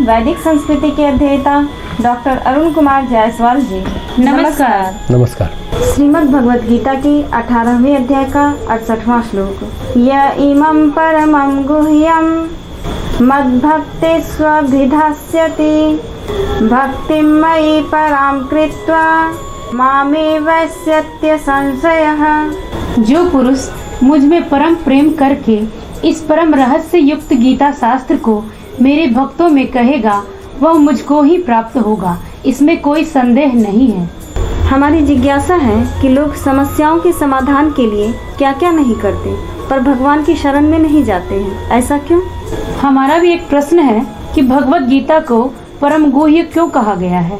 वैदिक संस्कृति के अध्येता डॉक्टर अरुण कुमार जायसवाल जी। नमस्कार। नमस्कार। श्रीमद् भगवत गीता की 18वें अध्याय का 68वां श्लोक। य इमं परमं गुह्यं मद्भक्ते स्वभिधास्यति भक्तिं मयि परां कृत्वा मामे वैस्यत्य संशयः। जो पुरुष मुझ में परम प्रेम करके इस परम रहस्य युक्त गीता शास्त्र को मेरे भक्तों में कहेगा वह मुझको ही प्राप्त होगा, इसमें कोई संदेह नहीं है। हमारी जिज्ञासा है कि लोग समस्याओं के समाधान के लिए क्या क्या नहीं करते, पर भगवान की शरण में नहीं जाते हैं, ऐसा क्यों? हमारा भी एक प्रश्न है कि भगवत गीता को परम गुह्य क्यों कहा गया है?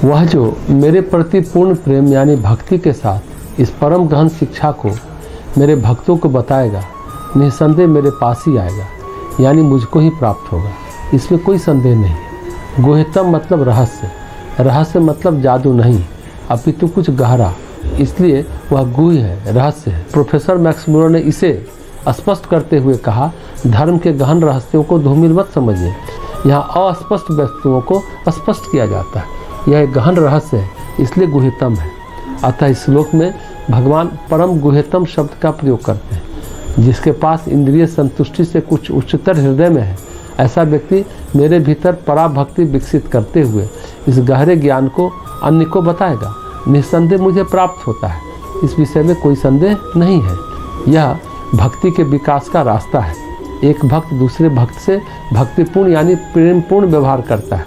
वह जो मेरे प्रति पूर्ण प्रेम यानी भक्ति के साथ इस परम गहन शिक्षा को मेरे भक्तों को बताएगा, निसंदेह मेरे पास ही आएगा, यानी मुझको ही प्राप्त होगा, इसमें कोई संदेह नहीं। गुह्यतम मतलब रहस्य, रहस्य मतलब जादू नहीं, अपितु कुछ गहरा, इसलिए वह गुह्य है, रहस्य है। प्रोफेसर मैक्स मूलर ने इसे स्पष्ट करते हुए कहा, धर्म के गहन रहस्यों को धूमिल मत समझिए, यहाँ अस्पष्ट वस्तुओं को स्पष्ट किया जाता है। यह एक गहन रहस्य है, इसलिए गुह्यतम है। अतः इस श्लोक में भगवान परम गुह्यतम शब्द का प्रयोग करते हैं। जिसके पास इंद्रिय संतुष्टि से कुछ उच्चतर हृदय में है, ऐसा व्यक्ति मेरे भीतर पराभक्ति विकसित करते हुए इस गहरे ज्ञान को अन्य को बताएगा, निस्संदेह मुझे प्राप्त होता है, इस विषय में कोई संदेह नहीं है। यह भक्ति के विकास का रास्ता है। एक भक्त दूसरे भक्त से भक्तिपूर्ण यानी प्रेमपूर्ण व्यवहार करता है।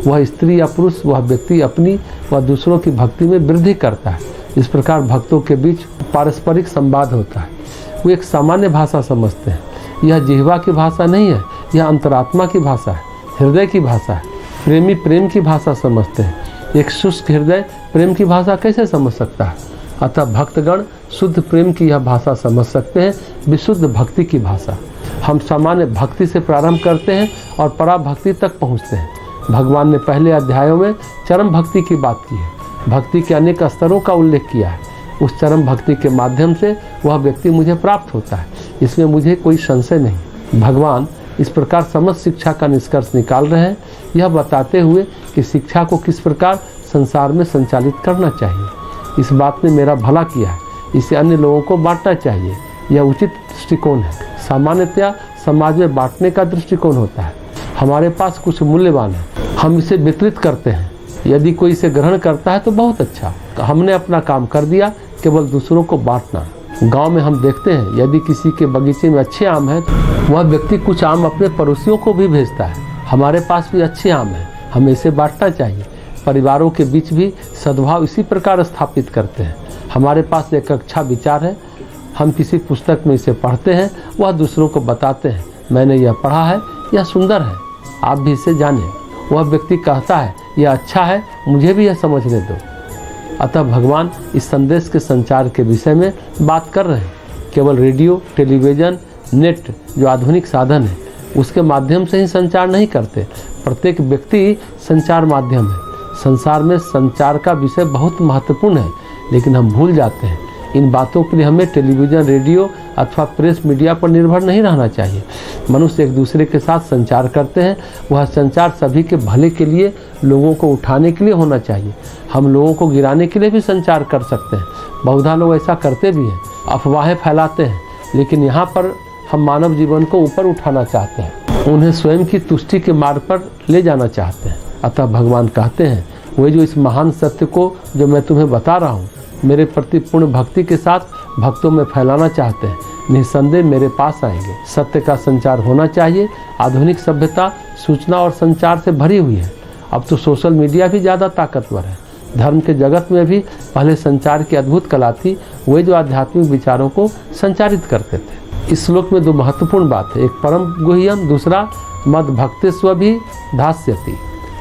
वह स्त्री या पुरुष, वह व्यक्ति अपनी व दूसरों की भक्ति में वृद्धि करता है। इस प्रकार भक्तों के बीच पारस्परिक संवाद होता है। वो एक सामान्य भाषा समझते हैं। यह जिह्वा की भाषा नहीं है, यह अंतरात्मा की भाषा है, हृदय की भाषा है। प्रेमी प्रेम की भाषा समझते हैं। एक शुष्क हृदय प्रेम की भाषा कैसे समझ सकता है? अतः भक्तगण शुद्ध प्रेम की यह भाषा समझ सकते हैं, विशुद्ध भक्ति की भाषा। हम सामान्य भक्ति से प्रारंभ करते हैं और पराभक्ति तक पहुँचते हैं। भगवान ने पहले अध्यायों में चरम भक्ति की बात की है, भक्ति के अनेक स्तरों का उल्लेख किया है। उस चरम भक्ति के माध्यम से वह व्यक्ति मुझे प्राप्त होता है, इसमें मुझे कोई संशय नहीं। भगवान इस प्रकार समस्त शिक्षा का निष्कर्ष निकाल रहे हैं, यह बताते हुए कि शिक्षा को किस प्रकार संसार में संचालित करना चाहिए। इस बात ने मेरा भला किया है, इसे अन्य लोगों को बांटना चाहिए, यह उचित दृष्टिकोण है। सामान्यतया समाज में बांटने का दृष्टिकोण होता है। हमारे पास कुछ मूल्यवान है, हम इसे वितरित करते हैं। यदि कोई इसे ग्रहण करता है तो बहुत अच्छा, हमने अपना काम कर दिया, केवल दूसरों को बांटना। गांव में हम देखते हैं, यदि किसी के बगीचे में अच्छे आम हैं तो वह व्यक्ति कुछ आम अपने पड़ोसियों को भी भेजता है। हमारे पास भी अच्छे आम हैं, हमें इसे बांटना चाहिए। परिवारों के बीच भी सद्भाव इसी प्रकार स्थापित करते हैं। हमारे पास एक अच्छा विचार है, हम किसी पुस्तक में इसे पढ़ते हैं, वह दूसरों को बताते हैं, मैंने यह पढ़ा है, यह सुंदर है, आप भी इसे जानें। वह व्यक्ति कहता है यह अच्छा है, मुझे भी यह समझने दो। अतः भगवान इस संदेश के संचार के विषय में बात कर रहे हैं। केवल रेडियो, टेलीविज़न, नेट जो आधुनिक साधन है, उसके माध्यम से ही संचार नहीं करते। प्रत्येक व्यक्ति संचार माध्यम है। संसार में संचार का विषय बहुत महत्वपूर्ण है, लेकिन हम भूल जाते हैं। इन बातों के लिए हमें टेलीविज़न, रेडियो अथवा प्रेस मीडिया पर निर्भर नहीं रहना चाहिए। मनुष्य एक दूसरे के साथ संचार करते हैं, वह संचार सभी के भले के लिए, लोगों को उठाने के लिए होना चाहिए। हम लोगों को गिराने के लिए भी संचार कर सकते हैं। बहुधा लोग ऐसा करते भी हैं, अफवाहें फैलाते हैं, लेकिन यहाँ पर हम मानव जीवन को ऊपर उठाना चाहते हैं, उन्हें स्वयं की तुष्टि के मार्ग पर ले जाना चाहते हैं। अतः भगवान कहते हैं, वे जो इस महान सत्य को जो मैं तुम्हें बता रहा हूँ, मेरे प्रति पूर्ण भक्ति के साथ भक्तों में फैलाना चाहते हैं, निस्संदेह मेरे पास आएंगे। सत्य का संचार होना चाहिए। आधुनिक सभ्यता सूचना और संचार से भरी हुई है। अब तो सोशल मीडिया भी ज़्यादा ताकतवर है। धर्म के जगत में भी पहले संचार की अद्भुत कला थी, वे जो आध्यात्मिक विचारों को संचारित करते थे। इस श्लोक में दो महत्वपूर्ण बात है, एक परम गुह्यम, दूसरा मद भक्तिस्व भी धास्यति।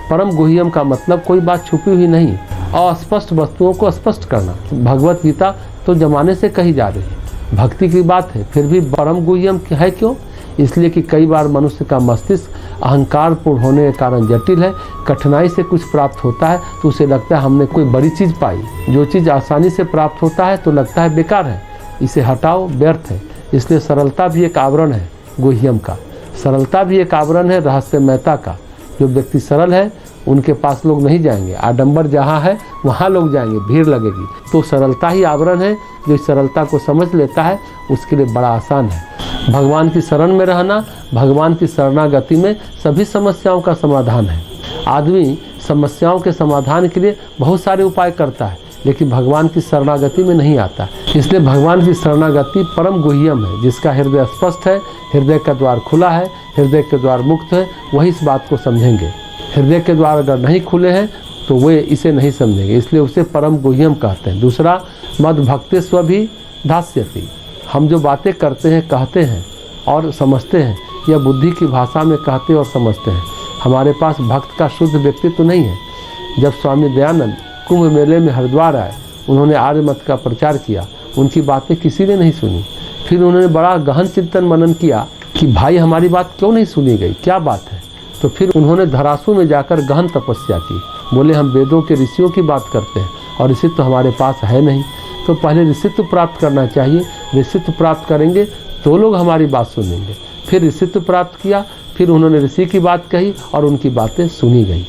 परम गुह्यम का मतलब कोई बात छुपी हुई नहीं, अस्पष्ट वस्तुओं को स्पष्ट करना। भगवत गीता तो जमाने से कही जा रही है, भक्ति की बात है, फिर भी परम गुह्यम है क्यों? इसलिए कि कई बार मनुष्य का मस्तिष्क अहंकार पूर्ण होने के कारण जटिल है। कठिनाई से कुछ प्राप्त होता है तो उसे लगता है हमने कोई बड़ी चीज़ पाई। जो चीज़ आसानी से प्राप्त होता है तो लगता है बेकार है, इसे हटाओ, व्यर्थ है। इसलिए सरलता भी एक आवरण है गुह्यम का, सरलता भी एक आवरण है रहस्यमयता का। जो व्यक्ति सरल है उनके पास लोग नहीं जाएंगे। आडंबर जहाँ है वहाँ लोग जाएंगे, भीड़ लगेगी। तो सरलता ही आवरण है। जो इस सरलता को समझ लेता है उसके लिए बड़ा आसान है। भगवान की शरण में रहना, भगवान की शरणागति में सभी समस्याओं का समाधान है। आदमी समस्याओं के समाधान के लिए बहुत सारे उपाय करता है, लेकिन भगवान की शरणागति में नहीं आता। इसलिए भगवान की शरणागति परम गुह्यम है। जिसका हृदय स्पष्ट है, हृदय का द्वार खुला है, हृदय के द्वार मुक्त है, वही इस बात को समझेंगे। हृदय के द्वार अगर नहीं खुले हैं तो वे इसे नहीं समझेंगे, इसलिए उसे परम गुह्यम कहते हैं। दूसरा, मद भक्ति स्वभी धास्यति। हम जो बातें करते हैं, कहते हैं और समझते हैं, यह बुद्धि की भाषा में कहते और समझते हैं। हमारे पास भक्त का शुद्ध व्यक्तित्व तो नहीं है। जब स्वामी दयानंद कुंभ मेले में हरिद्वार आए, उन्होंने आर्य मत का प्रचार किया, उनकी बातें किसी ने नहीं सुनी। फिर उन्होंने बड़ा गहन चिंतन मनन किया कि भाई हमारी बात क्यों नहीं सुनी गई, क्या बात है। तो फिर उन्होंने धरासू में जाकर गहन तपस्या की। बोले हम वेदों के ऋषियों की बात करते हैं और ऋषित्व तो हमारे पास है नहीं, तो पहले ऋषित्व प्राप्त करना चाहिए। ऋषित्व प्राप्त करेंगे तो लोग हमारी बात सुनेंगे। फिर ऋषित्व प्राप्त किया, फिर उन्होंने ऋषि की बात कही और उनकी बातें सुनी गई।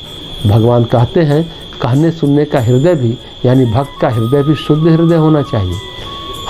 भगवान कहते हैं कहने सुनने का हृदय भी, यानी भक्त का हृदय भी शुद्ध हृदय होना चाहिए।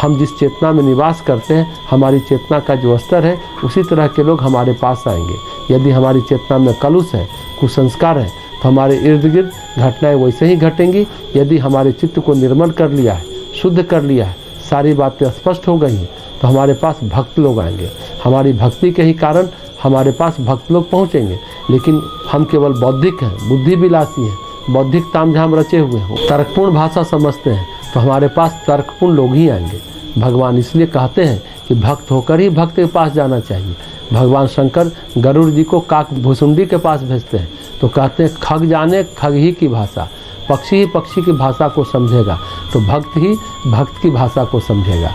हम जिस चेतना में निवास करते हैं, हमारी चेतना का जो स्तर है, उसी तरह के लोग हमारे पास आएंगे। यदि हमारी चेतना में कलुष है, कुसंस्कार है, तो हमारे इर्द गिर्द घटनाएं वैसे ही घटेंगी। यदि हमारे चित्त को निर्मल कर लिया है, शुद्ध कर लिया है, सारी बातें स्पष्ट हो गई हैं, तो हमारे पास भक्त लोग आएंगे। हमारी भक्ति के ही कारण हमारे पास भक्त लोग पहुँचेंगे। लेकिन हम केवल बौद्धिक हैं, बुद्धि विलासी हैं, बौद्धिक तामझाम रचे हुए हों, तर्कपूर्ण भाषा समझते हैं, तो हमारे पास तर्कपूर्ण लोग ही आएंगे। भगवान इसलिए कहते हैं कि भक्त होकर ही भक्त के पास जाना चाहिए। भगवान शंकर गरुड़ जी को काक भुसुंडी के पास भेजते हैं, तो कहते हैं खग जाने खग ही की भाषा, पक्षी ही पक्षी की भाषा को समझेगा, तो भक्त ही भक्त की भाषा को समझेगा।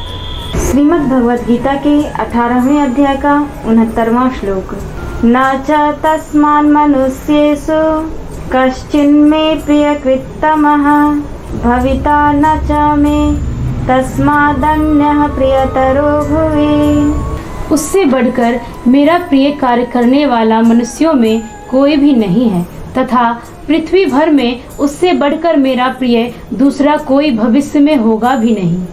श्रीमद् भगवद गीता के 18वें अध्याय का 69वां श्लोक। न च तस्मान् मनुष्येषु कश्चिन्मे प्रियकृत्तमः भविता न च मे तस्मादन्यः प्रियतरो भुवि। उससे बढ़कर मेरा प्रिय कार्य करने वाला मनुष्यों में कोई भी नहीं है, तथा पृथ्वी भर में उससे बढ़कर मेरा प्रिय दूसरा कोई भविष्य में होगा भी नहीं।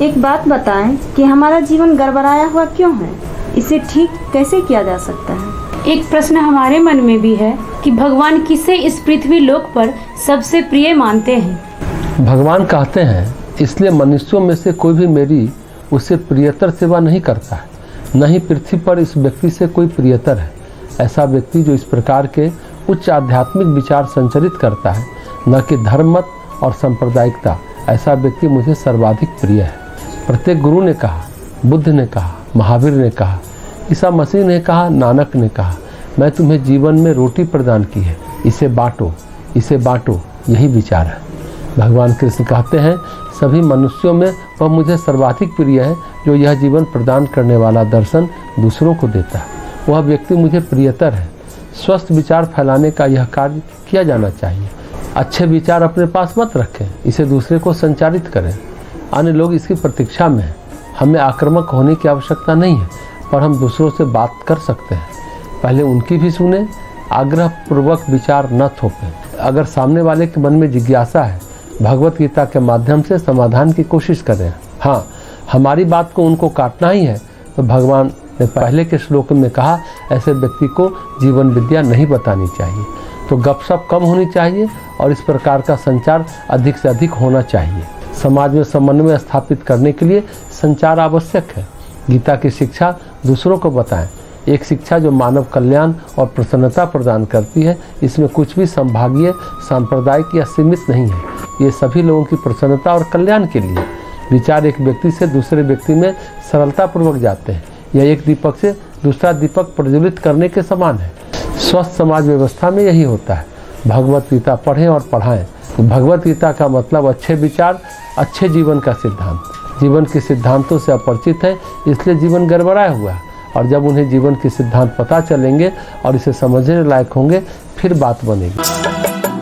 एक बात बताएं कि हमारा जीवन गड़बड़ाया हुआ क्यों है? इसे ठीक कैसे किया जा सकता है? एक प्रश्न हमारे मन में भी है कि भगवान किसे इस पृथ्वी लोक पर सबसे प्रिय मानते हैं। भगवान कहते हैं इसलिए मनुष्यों में से कोई भी मेरी उससे प्रियतर सेवा नहीं करता है, न ही पृथ्वी पर इस व्यक्ति से कोई प्रियतर है। ऐसा व्यक्ति जो इस प्रकार के उच्च आध्यात्मिक विचार संचरित करता है, न कि धर्ममत और सांप्रदायिकता, ऐसा व्यक्ति मुझे सर्वाधिक प्रिय है। प्रत्येक गुरु ने कहा, बुद्ध ने कहा, महावीर ने कहा, ईसा मसीह ने कहा, नानक ने कहा, मैं तुम्हें जीवन में रोटी प्रदान की है, इसे बांटो, इसे बांटो, यही विचार है। भगवान कृष्ण कहते हैं सभी मनुष्यों में वह मुझे सर्वाधिक प्रिय है जो यह जीवन प्रदान करने वाला दर्शन दूसरों को देता है। वह व्यक्ति मुझे प्रियतर है। स्वस्थ विचार फैलाने का यह कार्य किया जाना चाहिए। अच्छे विचार अपने पास मत रखें, इसे दूसरे को संचारित करें। अन्य लोग इसकी प्रतीक्षा में हैं। हमें आक्रामक होने की आवश्यकता नहीं है, पर हम दूसरों से बात कर सकते हैं। पहले उनकी भी सुने, आग्रह पूर्वक विचार न थोपें। अगर सामने वाले के मन में जिज्ञासा है, भगवत गीता के माध्यम से समाधान की कोशिश करें। हाँ, हमारी बात को उनको काटना ही है तो भगवान ने पहले के श्लोक में कहा ऐसे व्यक्ति को जीवन विद्या नहीं बतानी चाहिए। तो गपशप कम होनी चाहिए और इस प्रकार का संचार अधिक से अधिक होना चाहिए। समाज में समन्वय स्थापित करने के लिए संचार आवश्यक है। गीता की शिक्षा दूसरों को बताएं। एक शिक्षा जो मानव कल्याण और प्रसन्नता प्रदान करती है। इसमें कुछ भी संभागीय, सांप्रदायिक या सीमित नहीं है। ये सभी लोगों की प्रसन्नता और कल्याण के लिए। विचार एक व्यक्ति से दूसरे व्यक्ति में सरलता पूर्वक जाते हैं। यह एक दीपक से दूसरा दीपक प्रज्वलित करने के समान है। स्वस्थ समाज व्यवस्था में यही होता है। भगवत गीता पढ़ें और पढ़ाएं। भगवत गीता का मतलब अच्छे विचार, अच्छे जीवन का सिद्धांत। जीवन के सिद्धांतों से अपरिचित है, इसलिए जीवन गड़बड़ाया हुआ है। और जब उन्हें जीवन के सिद्धांत पता चलेंगे और इसे समझने लायक होंगे, फिर बात बनेगी।